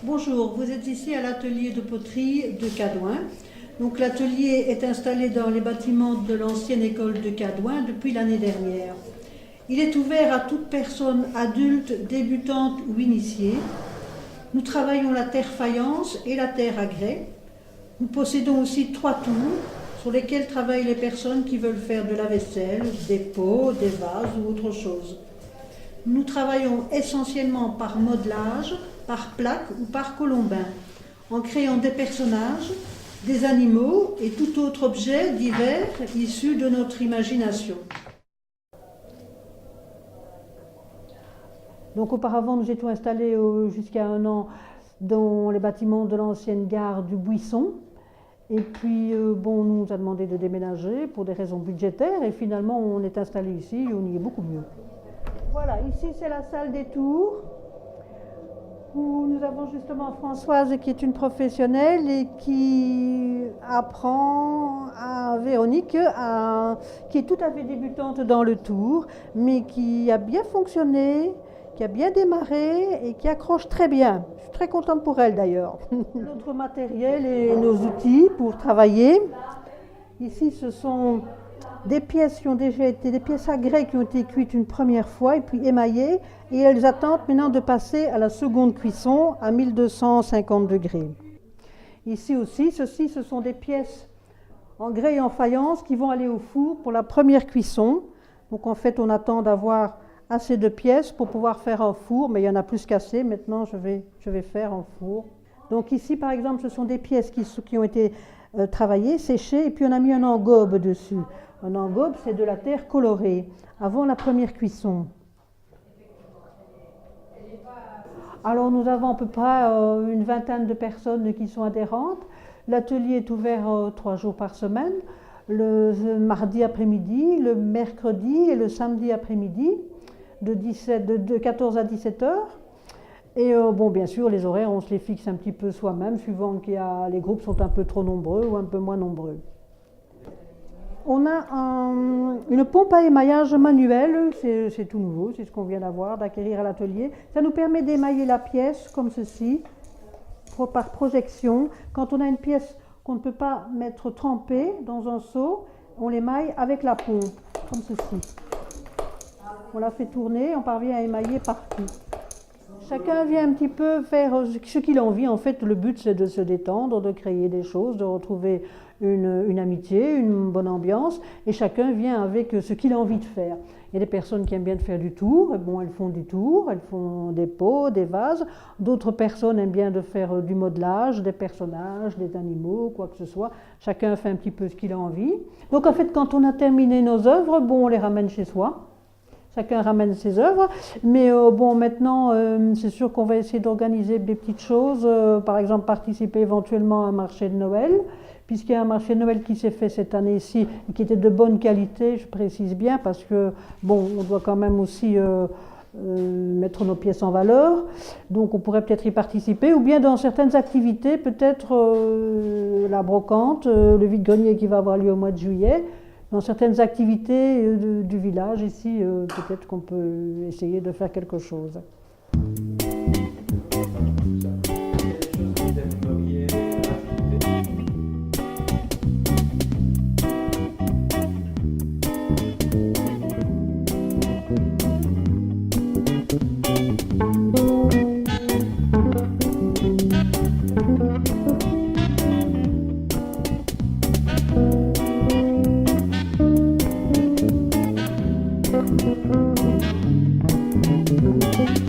Bonjour, vous êtes ici à l'atelier de poterie de Cadouin. Donc l'atelier est installé dans les bâtiments de l'ancienne école de Cadouin depuis l'année dernière. Il est ouvert à toute personne adulte, débutante ou initiée. Nous travaillons la terre faïence et la terre à grès. Nous possédons aussi 3 tours sur lesquelles travaillent les personnes qui veulent faire de la vaisselle, des pots, des vases ou autre chose. Nous travaillons essentiellement par modelage, par plaque ou par colombin, en créant des personnages, des animaux et tout autre objet divers issu de notre imagination. Donc auparavant, nous étions installés jusqu'à 1 an dans les bâtiments de l'ancienne gare du Buisson. Et puis, on nous a demandé de déménager pour des raisons budgétaires et finalement, on est installé ici et on y est beaucoup mieux. Voilà, ici c'est la salle des tours où nous avons justement Françoise qui est une professionnelle et qui apprend à Véronique, qui est tout à fait débutante dans le tour, mais qui a bien fonctionné, qui a bien démarré et qui accroche très bien. Je suis très contente pour elle d'ailleurs. Notre matériel et nos outils pour travailler. Ici, ce sont des pièces qui ont déjà été, des pièces à grès qui ont été cuites une première fois et puis émaillées. Et elles attendent maintenant de passer à la seconde cuisson à 1250 degrés. Ici aussi, ce sont des pièces en grès et en faïence qui vont aller au four pour la première cuisson. Donc en fait, on attend d'avoir assez de pièces pour pouvoir faire un four, mais il y en a plus qu'assez. Maintenant, je vais faire un four. Donc ici, par exemple, ce sont des pièces qui ont été travaillées, séchées, et puis on a mis un engobe dessus. Un engobe, c'est de la terre colorée, avant la première cuisson. Alors nous avons à peu près une vingtaine de personnes qui sont adhérentes. L'atelier est ouvert 3 jours par semaine, le mardi après-midi, le mercredi et le samedi après-midi, de 14 à 17 heures. Et bien sûr, les horaires, on se les fixe un petit peu soi-même, suivant les groupes sont un peu trop nombreux ou un peu moins nombreux. On a une pompe à émaillage manuelle, c'est tout nouveau, c'est ce qu'on vient d'acquérir à l'atelier. Ça nous permet d'émailler la pièce comme ceci, par projection. Quand on a une pièce qu'on ne peut pas mettre trempée dans un seau, on l'émaille avec la pompe, comme ceci. On la fait tourner, on parvient à émailler partout. Chacun vient un petit peu faire ce qu'il a envie. En fait, le but, c'est de se détendre, de créer des choses, de retrouver une amitié, une bonne ambiance. Et chacun vient avec ce qu'il a envie de faire. Il y a des personnes qui aiment bien faire du tour. Et elles font du tour, elles font des pots, des vases. D'autres personnes aiment bien de faire du modelage, des personnages, des animaux, quoi que ce soit. Chacun fait un petit peu ce qu'il a envie. Donc, en fait, quand on a terminé nos œuvres, on les ramène chez soi. Chacun ramène ses œuvres, mais maintenant, c'est sûr qu'on va essayer d'organiser des petites choses, par exemple participer éventuellement à un marché de Noël, puisqu'il y a un marché de Noël qui s'est fait cette année-ci, et qui était de bonne qualité, je précise bien, parce que, on doit quand même aussi mettre nos pièces en valeur, donc on pourrait peut-être y participer, ou bien dans certaines activités, peut-être la brocante, le vide-grenier qui va avoir lieu au mois de juillet. Dans certaines activités du village, ici, peut-être qu'on peut essayer de faire quelque chose. Thank you.